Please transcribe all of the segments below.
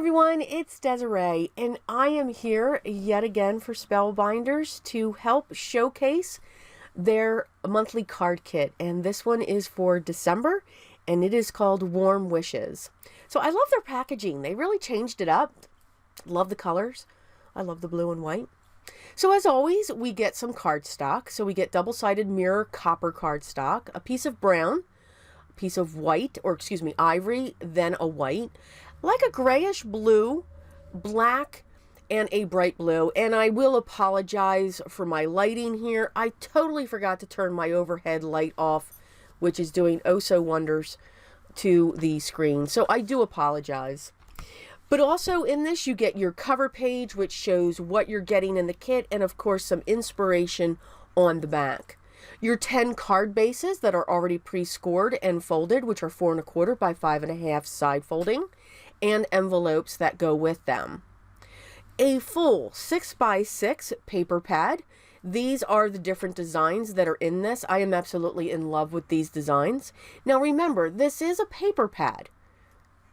everyone, it's Desiree, and I am here yet again for Spellbinders to help showcase their monthly card kit. And this one is for December, and it is called Warm Wishes. So I love their packaging. They really changed it up. Love the colors. I love the blue and white. So as always, we get some cardstock. So we get double-sided mirror copper cardstock, a piece of brown, a piece of white, or excuse me, ivory, then a white, like a grayish blue, black, and a bright blue. And I will apologize for my lighting here. I totally forgot to turn my overhead light off, which is doing oh so wonders to the screen. So I do apologize. But also in this, you get your cover page, which shows what you're getting in the kit, and of course some inspiration on the back. Your 10 card bases that are already pre-scored and folded, which are 4 1/4 by 5 1/2 side folding, and envelopes that go with them. A full 6 by 6 paper pad. These are the different designs that are in this. I am absolutely in love with these designs. Now remember, this is a paper pad.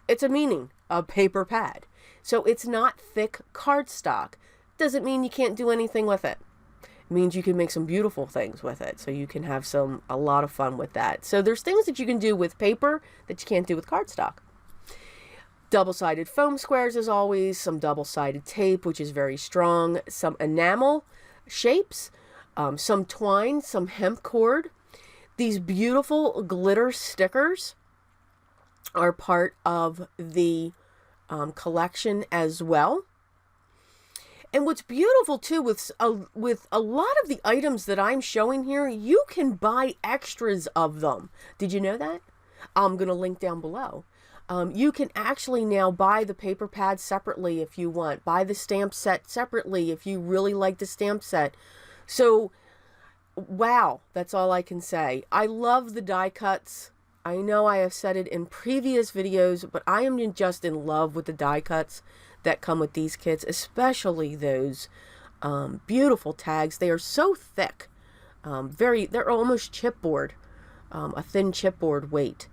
It's a paper pad. So it's not thick cardstock. Doesn't mean you can't do anything with it. It means you can make some beautiful things with it. So you can have a lot of fun with that. So there's things that you can do with paper that you can't do with cardstock. Double-sided foam squares as always, some double-sided tape, which is very strong, some enamel shapes, some twine, some hemp cord. These beautiful glitter stickers are part of the collection as well. And what's beautiful too with a lot of the items that I'm showing here, you can buy extras of them. Did you know that? I'm going to link down below. You can actually now buy the paper pad separately if you want. Buy the stamp set separately if you really like the stamp set. So, wow, that's all I can say. I love the die cuts. I know I have said it in previous videos, but I am just in love with the die cuts that come with these kits, especially those beautiful tags. They are so thick. They're almost chipboard, a thin chipboard weight.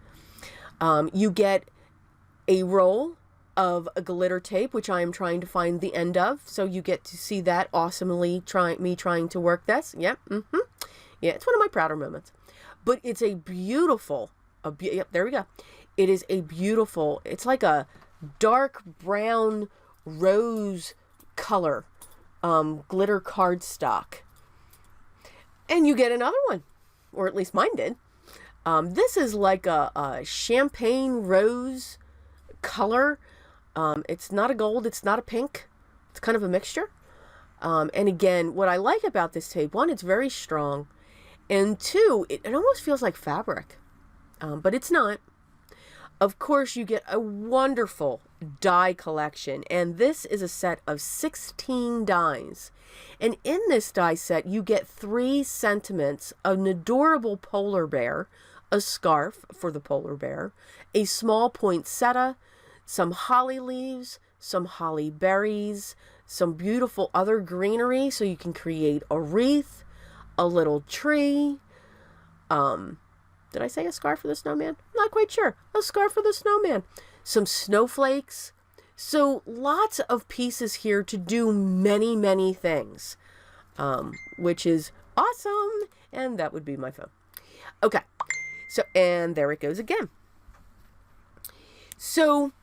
You get a roll of a glitter tape, which I am trying to find the end of. So you get to see that awesomely, me trying to work this. Yep. Yeah, it's one of my prouder moments. But it's a beautiful, yep, there we go. It is a beautiful, it's like a dark brown rose color glitter cardstock. And you get another one, or at least mine did. This is like a champagne rose color. It's not a gold, it's not a pink. It's kind of a mixture. And again, what I like about this tape, one, it's very strong. And two, it almost feels like fabric. But it's not. Of course, you get a wonderful die collection. And this is a set of 16 dies. And in this die set, you get 3 sentiments, an adorable polar bear, a scarf for the polar bear, a small poinsettia, some holly leaves, some holly berries, some beautiful other greenery so you can create a wreath, a little tree. Did I say a scarf for the snowman? Not quite sure. A scarf for the snowman. Some snowflakes. So lots of pieces here to do many, many things, which is awesome. And that would be my phone. Okay. So, and there it goes again. So,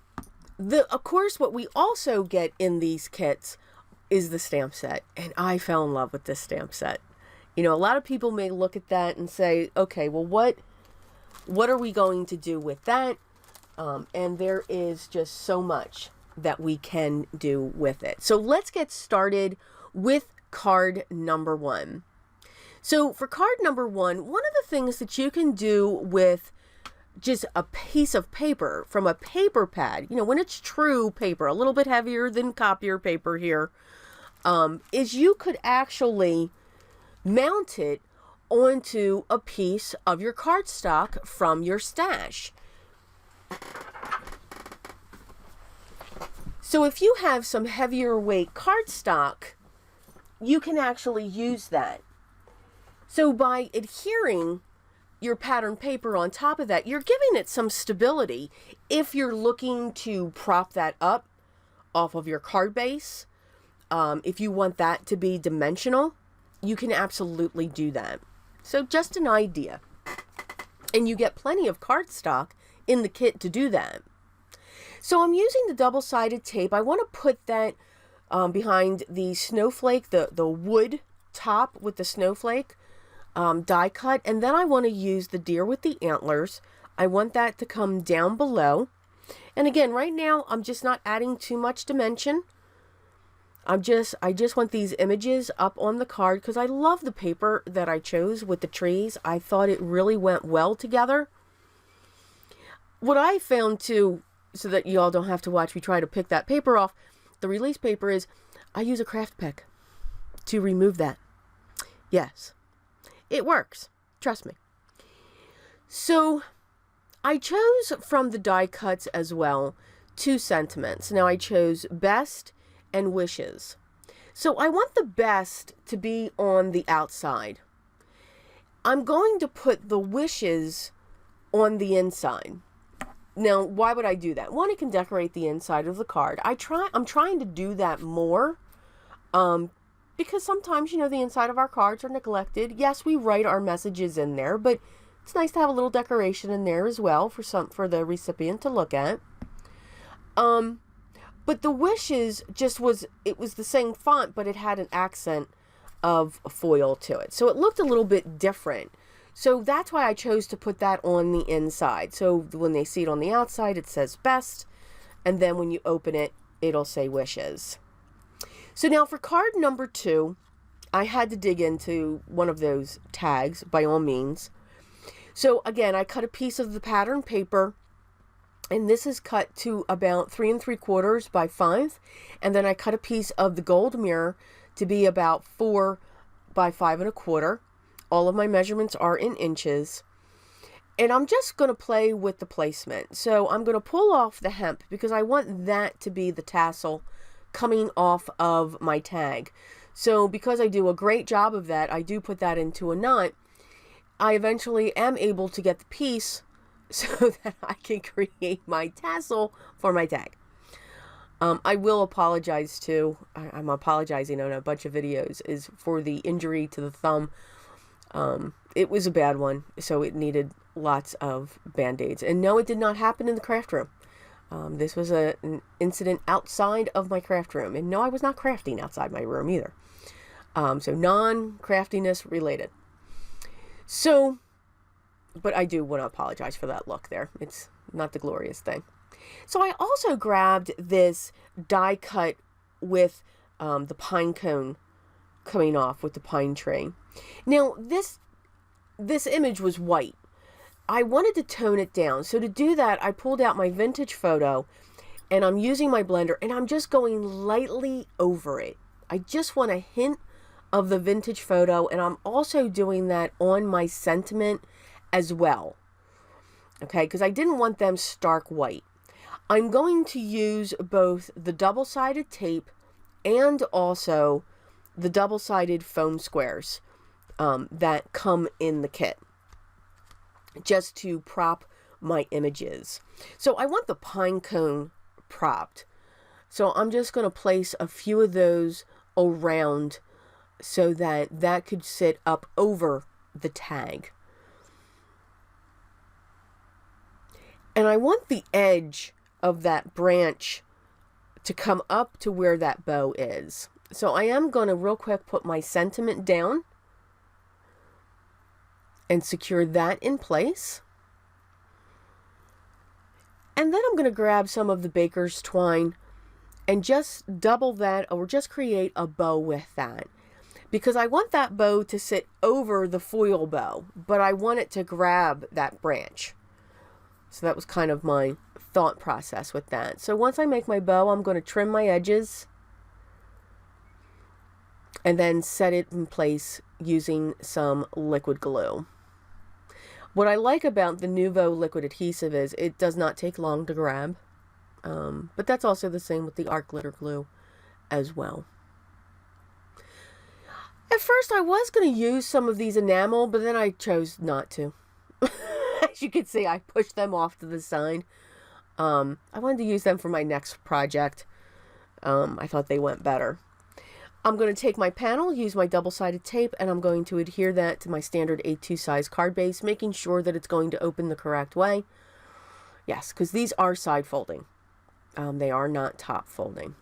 of course, what we also get in these kits is the stamp set. And I fell in love with this stamp set. You know, a lot of people may look at that and say, okay, well, what are we going to do with that? And there is just so much that we can do with it. So let's get started with card number 1. So for card number 1, one of the things that you can do with just a piece of paper from a paper pad, you know, when it's true paper, a little bit heavier than copier paper here, is you could actually mount it onto a piece of your cardstock from your stash. So if you have some heavier weight cardstock, you can actually use that. So by adhering your pattern paper on top of that, you're giving it some stability if you're looking to prop that up off of your card base. If you want that to be dimensional, you can absolutely do that. So just an idea. And you get plenty of cardstock in the kit to do that. So I'm using the double-sided tape. I want to put that behind the snowflake, the wood top with the snowflake die cut. And then I want to use the deer with the antlers. I want that to come down below. And again, right now, I'm just not adding too much dimension. I just want these images up on the card because I love the paper that I chose with the trees. I thought it really went well together. What I found too, so that you all don't have to watch me try to pick that paper off, the release paper, is I use a craft pick to remove that. Yes, it works. Trust me. So I chose from the die cuts as well 2 sentiments. Now I chose best and wishes. So I want the best to be on the outside. I'm going to put the wishes on the inside. Now, why would I do that? One, it can decorate the inside of the card. I'm trying to do that more because sometimes, you know, the inside of our cards are neglected. Yes, we write our messages in there, but it's nice to have a little decoration in there as well for the recipient to look at. But the wishes it was the same font, but it had an accent of foil to it. So it looked a little bit different. So that's why I chose to put that on the inside. So when they see it on the outside, it says best. And then when you open it, it'll say wishes. So now for card number 2, I had to dig into one of those tags by all means. So again, I cut a piece of the pattern paper, and this is cut to about 3 3/4 by 5. And then I cut a piece of the gold mirror to be about 4 by 5 1/4. All of my measurements are in inches. And I'm just going to play with the placement. So I'm going to pull off the hemp because I want that to be the tassel coming off of my tag. So because I do a great job of that, I do put that into a knot. I eventually am able to get the piece so that I can create my tassel for my tag. I will apologize too. I'm apologizing on a bunch of videos is for the injury to the thumb. It was a bad one, so it needed lots of band-aids. And no, it did not happen in the craft room. This was an incident outside of my craft room. And no, I was not crafting outside my room either. So non-craftiness related. So, but I do want to apologize for that look there. It's not the glorious thing. So I also grabbed this die cut with the pine cone coming off with the pine tree. Now, this image was white. I wanted to tone it down. So to do that, I pulled out my vintage photo and I'm using my blender and I'm just going lightly over it. I just want a hint of the vintage photo, and I'm also doing that on my sentiment as well. Okay, because I didn't want them stark white. I'm going to use both the double-sided tape and also the double-sided foam squares that come in the kit, just to prop my images. So I want the pine cone propped. So I'm just going to place a few of those around so that that could sit up over the tag. And I want the edge of that branch to come up to where that bow is. So I am going to real quick put my sentiment down and secure that in place. And then I'm going to grab some of the baker's twine and just double that, or just create a bow with that. Because I want that bow to sit over the foil bow, but I want it to grab that branch. So that was kind of my thought process with that. So once I make my bow, I'm going to trim my edges and then set it in place using some liquid glue. What I like about the Nuvo liquid adhesive is it does not take long to grab. But that's also the same with the art glitter glue as well. At first I was going to use some of these enamel, but then I chose not to. As you can see, I pushed them off to the side. I wanted to use them for my next project. I thought they went better. I'm going to take my panel, use my double-sided tape, and I'm going to adhere that to my standard A2 size card base, making sure that it's going to open the correct way. Yes, because these are side folding. They are not top folding.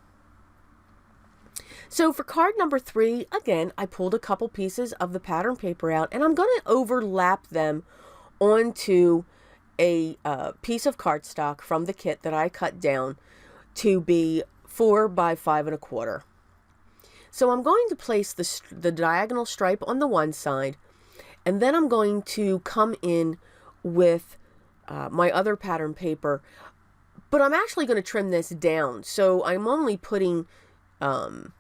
So for card number 3, again, I pulled a couple pieces of the pattern paper out, and I'm going to overlap them onto a piece of cardstock from the kit that I cut down to be 4 by 5 1/4. So I'm going to place the diagonal stripe on the one side, and then I'm going to come in with my other pattern paper, but I'm actually going to trim this down. So I'm only putting 2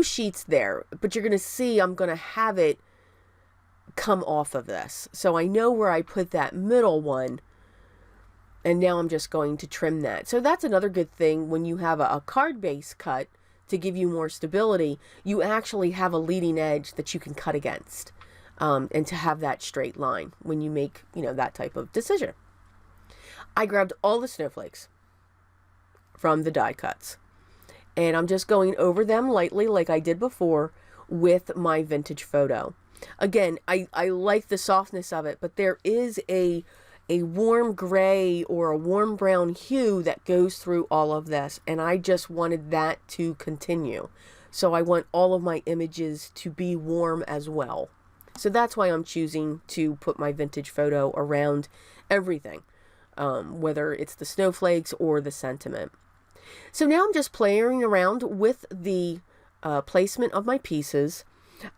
sheets there, but you're going to see I'm going to have it come off of this. So I know where I put that middle one, and now I'm just going to trim that. So that's another good thing when you have a card base cut. To give you more stability, you actually have a leading edge that you can cut against, and to have that straight line when you make, that type of decision. I grabbed all the snowflakes from the die cuts, and I'm just going over them lightly like I did before with my vintage photo. Again, I like the softness of it, but there is a warm gray or a warm brown hue that goes through all of this, and I just wanted that to continue. So I want all of my images to be warm as well. So that's why I'm choosing to put my vintage photo around everything, whether it's the snowflakes or the sentiment. So now I'm just playing around with the placement of my pieces.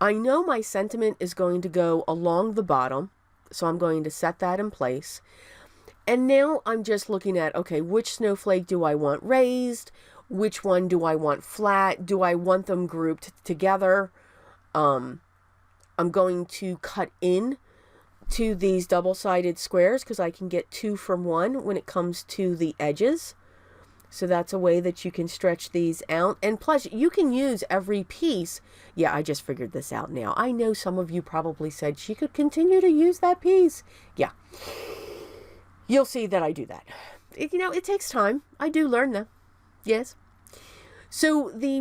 I know my sentiment is going to go along the bottom, so I'm going to set that in place. And now I'm just looking at, okay, which snowflake do I want raised? Which one do I want flat? Do I want them grouped together? I'm going to cut in to these double-sided squares because I can get 2 from 1 when it comes to the edges. So that's a way that you can stretch these out. And plus, you can use every piece. Yeah, I just figured this out now. I know some of you probably said she could continue to use that piece. Yeah. You'll see that I do that. It takes time. I do learn that. Yes. So the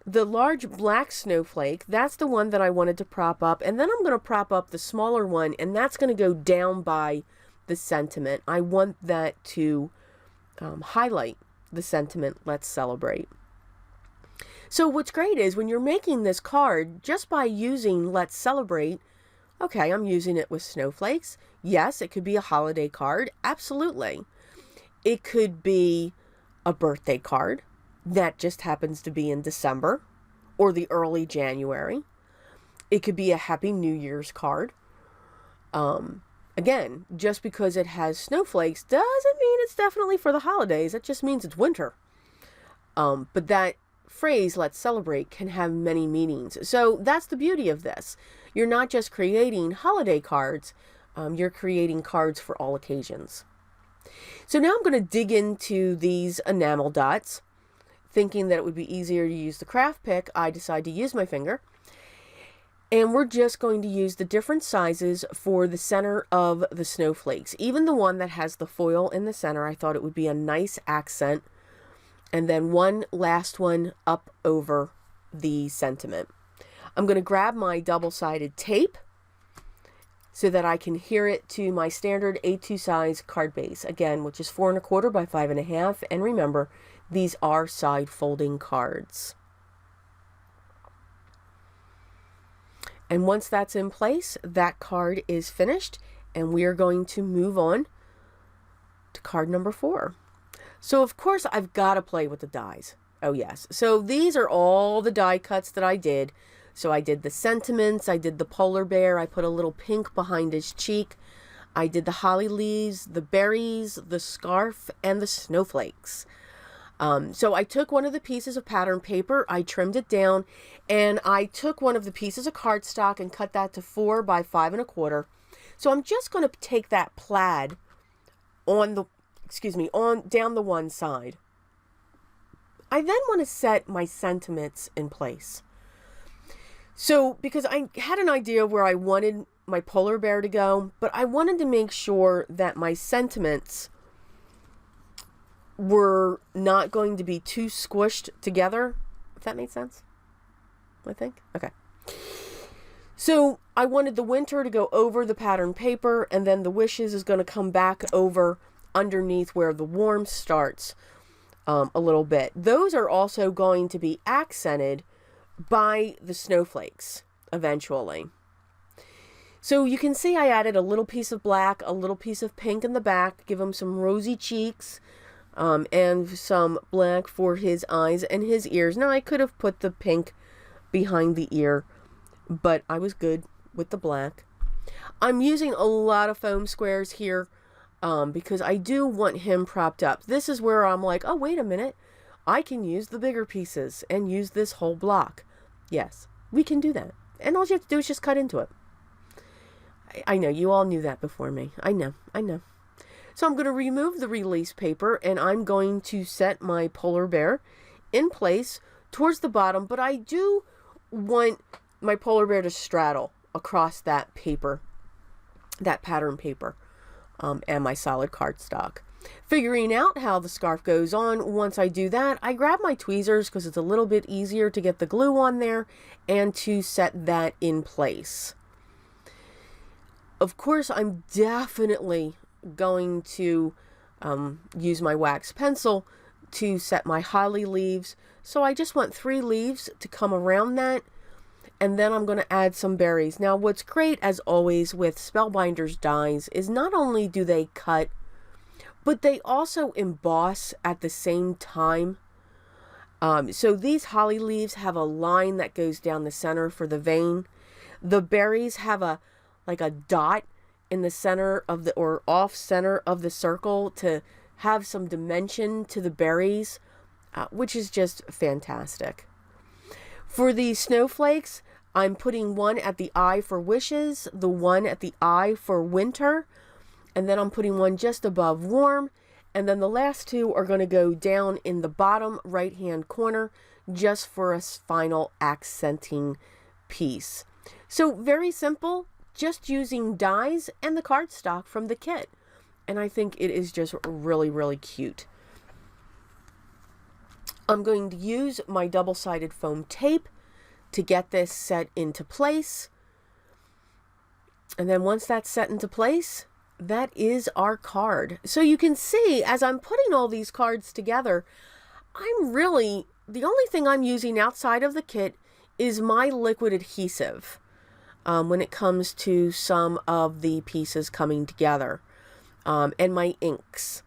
large black snowflake, that's the one that I wanted to prop up. And then I'm going to prop up the smaller one, and that's going to go down by the sentiment. I want that to highlight the sentiment, let's celebrate. So what's great is when you're making this card, just by using let's celebrate, okay, I'm using it with snowflakes. Yes, it could be a holiday card. Absolutely. It could be a birthday card that just happens to be in December or the early January. It could be a Happy New Year's card. Again, just because it has snowflakes doesn't mean it's definitely for the holidays. It just means it's winter. But that phrase, let's celebrate, can have many meanings. So that's the beauty of this. You're not just creating holiday cards, you're creating cards for all occasions. So now I'm going to dig into these enamel dots. Thinking that it would be easier to use the craft pick, I decide to use my finger. And we're just going to use the different sizes for the center of the snowflakes. Even the one that has the foil in the center, I thought it would be a nice accent. And then one last one up over the sentiment. I'm going to grab my double-sided tape so that I can adhere it to my standard A2 size card base. Again, which is 4 1/4 by 5 1/2. And remember, these are side folding cards. And once that's in place, that card is finished, and we are going to move on to card number 4. So of course I've got to play with the dies. Oh yes. So these are all the die cuts that I did. So I did the sentiments, I did the polar bear, I put a little pink behind his cheek. I did the holly leaves, the berries, the scarf, and the snowflakes. So I took one of the pieces of pattern paper, I trimmed it down, and I took one of the pieces of cardstock and cut that to 4 by 5 1/4. So I'm just going to take that plaid on down the one side. I then want to set my sentiments in place. So because I had an idea where I wanted my polar bear to go, but I wanted to make sure that my sentiments were not going to be too squished together, if that makes sense, I think. Okay. So I wanted the winter to go over the pattern paper, and then the wishes is going to come back over underneath where the warm starts a little bit. Those are also going to be accented by the snowflakes eventually. So you can see I added a little piece of black, a little piece of pink in the back, give him some rosy cheeks, and some black for his eyes and his ears. Now I could have put the pink behind the ear, but I was good with the black. I'm using a lot of foam squares here because I do want him propped up. This is where I'm like, oh, wait a minute. I can use the bigger pieces and use this whole block. Yes, we can do that. And all you have to do is just cut into it. I know, you all knew that before me. I know. So I'm going to remove the release paper, and I'm going to set my polar bear in place towards the bottom, but I do want my polar bear to straddle across that paper, that pattern paper, and my solid cardstock. Figuring out how the scarf goes on, once I do that, I grab my tweezers because it's a little bit easier to get the glue on there and to set that in place. Of course, I'm definitely going to use my wax pencil to set my holly leaves. So I just want 3 leaves to come around that. And then I'm going to add some berries. Now, what's great, as always, with Spellbinders dies is not only do they cut, but they also emboss at the same time. So these holly leaves have a line that goes down the center for the vein. The berries have like a dot in the center of the, or off center of the circle to have some dimension to the berries, which is just fantastic. For the snowflakes, I'm putting one at the eye for wishes, the one at the eye for winter, and then I'm putting one just above warm, and then the last 2 are going to go down in the bottom right-hand corner just for a final accenting piece. So very simple, just using dies and the cardstock from the kit. And I think it is just really, really cute. I'm going to use my double-sided foam tape to get this set into place. And then once that's set into place, that is our card. So you can see, as I'm putting all these cards together, the only thing I'm using outside of the kit is my liquid adhesive when it comes to some of the pieces coming together, and my inks.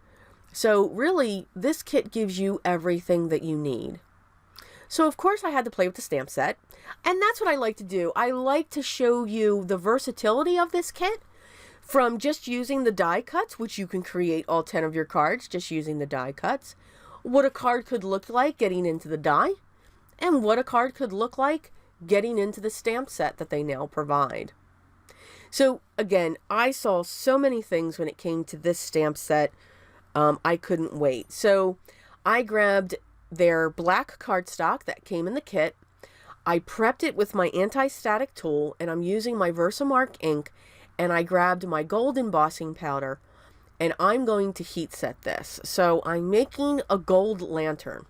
So really, this kit gives you everything that you need. So of course I had to play with the stamp set, and that's what I like to do. I like to show you the versatility of this kit from just using the die cuts, which you can create all 10 of your cards just using the die cuts, what a card could look like getting into the die, and what a card could look like getting into the stamp set that they now provide. So again, I saw so many things when it came to this stamp set. I couldn't wait. So I grabbed their black cardstock that came in the kit. I prepped it with my anti-static tool, and I'm using my Versamark ink, and I grabbed my gold embossing powder, and I'm going to heat set this. So I'm making a gold lantern.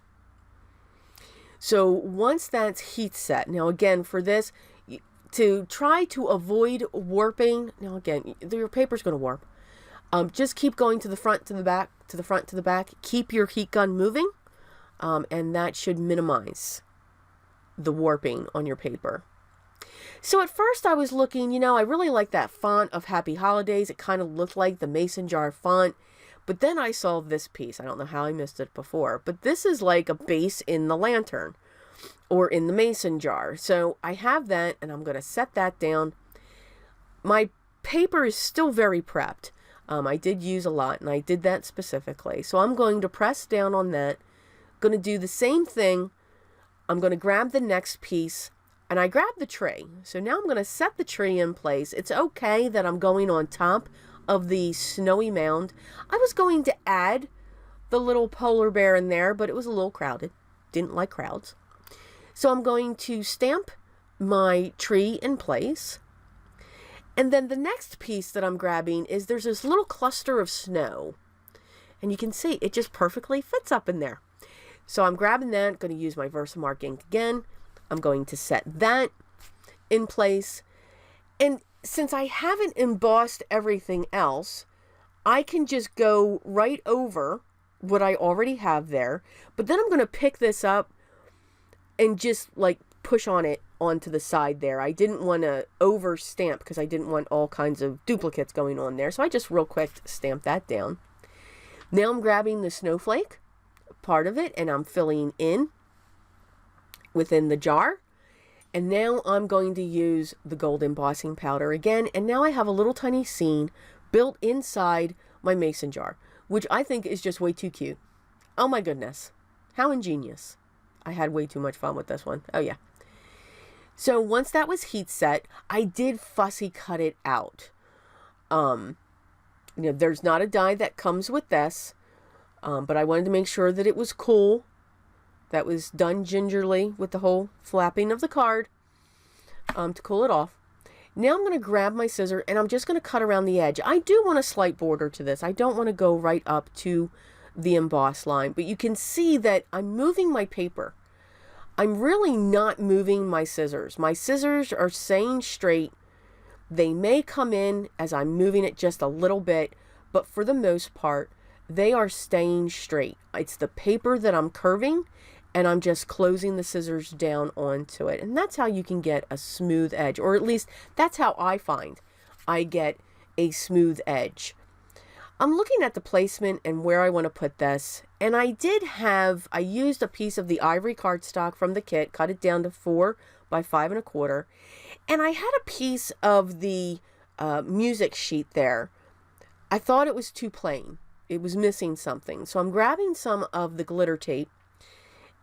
So once that's heat set, now again, for this, to try to avoid warping, now again, your paper's going to warp. Just keep going to the front, to the back, to the front, to the back. Keep your heat gun moving, and that should minimize the warping on your paper. So at first I was looking, I really like that font of Happy Holidays. It kind of looked like the mason jar font. But then I saw this piece. I don't know how I missed it before. But this is like a base in the lantern or in the mason jar. So I have that, and I'm going to set that down. My paper is still very prepped. I did use a lot, and I did that specifically. So I'm going to press down on that. Going to do the same thing. I'm going to grab the next piece, and I grab the tree. So now I'm going to set the tree in place. It's okay that I'm going on top of the snowy mound. I was going to add the little polar bear in there, but it was a little crowded. Didn't like crowds. So I'm going to stamp my tree in place. And then the next piece that I'm grabbing is there's this little cluster of snow. And you can see it just perfectly fits up in there. So I'm grabbing that, going to use my Versamark ink again. I'm going to set that in place. And since I haven't embossed everything else, I can just go right over what I already have there. But then I'm going to pick this up and just like push on it onto the side there. I didn't want to over stamp because I didn't want all kinds of duplicates going on there. So I just real quick stamp that down. Now I'm grabbing the snowflake part of it and I'm filling in within the jar. And now I'm going to use the gold embossing powder again. And now I have a little tiny scene built inside my mason jar, which I think is just way too cute. Oh my goodness. How ingenious. I had way too much fun with this one. Oh yeah. So once that was heat set, I did fussy cut it out. There's not a die that comes with this, but I wanted to make sure that it was cool. That was done gingerly with the whole flapping of the card to cool it off. Now I'm going to grab my scissor and I'm just going to cut around the edge. I do want a slight border to this. I don't want to go right up to the emboss line, but you can see that I'm moving my paper. I'm really not moving my scissors. My scissors are staying straight. They may come in as I'm moving it just a little bit, but for the most part, they are staying straight. It's the paper that I'm curving, and I'm just closing the scissors down onto it. And that's how you can get a smooth edge, or at least that's how I find I get a smooth edge. I'm looking at the placement and where I want to put this, and I used a piece of the ivory cardstock from the kit, cut it down to 4 by 5 1/4, and I had a piece of the music sheet there. I thought it was too plain. It was missing something. So I'm grabbing some of the glitter tape,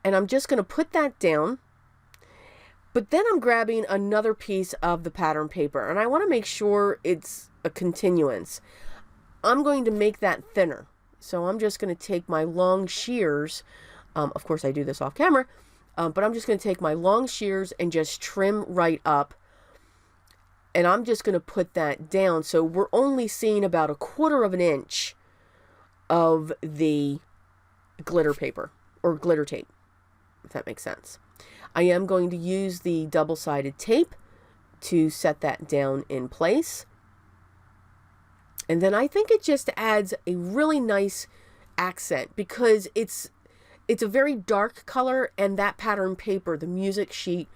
and I'm just going to put that down. But then I'm grabbing another piece of the pattern paper, and I want to make sure it's a continuance. I'm going to make that thinner. So I'm just going to take my long shears. Of course, I do this off camera. But I'm just going to take my long shears and just trim right up. And I'm just going to put that down. So we're only seeing about 1/4 of an inch of the glitter paper or glitter tape, if that makes sense. I am going to use the double-sided tape to set that down in place. And then I think it just adds a really nice accent because it's a very dark color, and that pattern paper, the music sheet,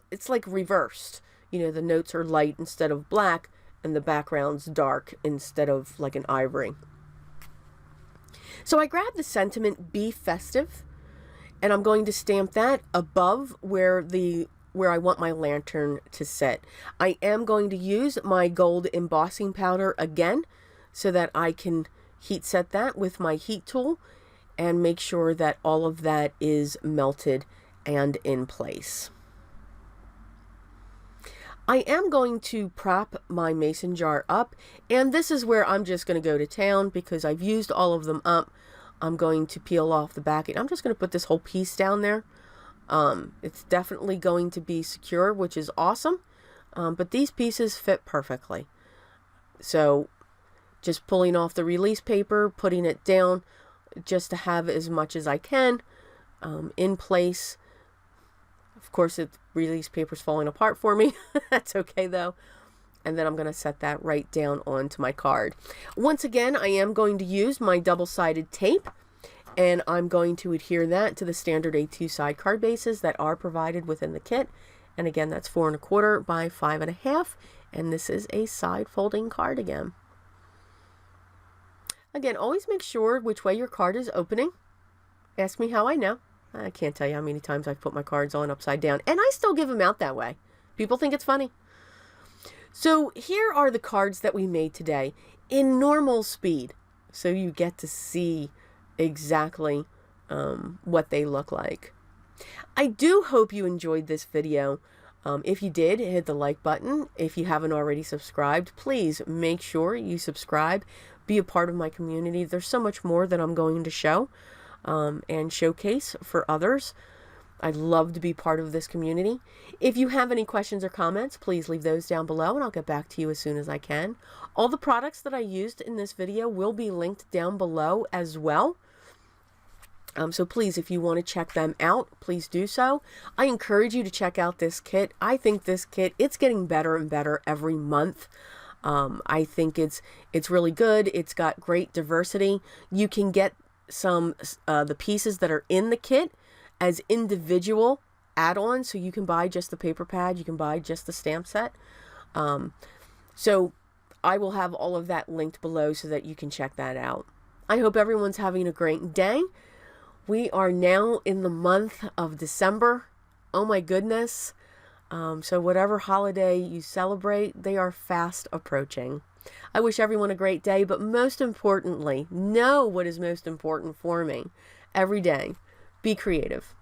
it's like reversed. The notes are light instead of black, and the background's dark instead of like an ivory. So I grabbed the sentiment "Be Festive," and I'm going to stamp that above where I want my lantern to sit. I am going to use my gold embossing powder again so that I can heat set that with my heat tool and make sure that all of that is melted and in place. I am going to prop my mason jar up, and this is where I'm just going to go to town because I've used all of them up. I'm going to peel off the backing. I'm just going to put this whole piece down there. It's definitely going to be secure, which is awesome. But these pieces fit perfectly. So just pulling off the release paper, putting it down just to have as much as I can in place. Of course, the release paper's falling apart for me. That's okay though. And then I'm going to set that right down onto my card. Once again, I am going to use my double-sided tape, and I'm going to adhere that to the standard A2 side card bases that are provided within the kit. And again, that's 4 1/4 by 5 1/2. And this is a side folding card again. Again, always make sure which way your card is opening. Ask me how I know. I can't tell you how many times I've put my cards on upside down, and I still give them out that way. People think it's funny. So here are the cards that we made today in normal speed, so you get to see exactly what they look like. I do hope you enjoyed this video. If you did, hit the like button. If you haven't already subscribed, please make sure you subscribe. Be a part of my community. There's so much more that I'm going to show and showcase for others. I'd love to be part of this community. If you have any questions or comments, please leave those down below and I'll get back to you as soon as I can. All the products that I used in this video will be linked down below as well. So please, if you want to check them out, please do so. I encourage you to check out this kit. I think this kit, it's getting better and better every month. I think it's really good. It's got great diversity. You can get some the pieces that are in the kit as individual add-ons, so you can buy just the paper pad, you can buy just the stamp set. So I will have all of that linked below so that you can check that out. I hope everyone's having a great day. We are now in the month of December. Oh my goodness. So whatever holiday you celebrate, they are fast approaching. I wish everyone a great day, but most importantly, know what is most important for me. Every day, be creative.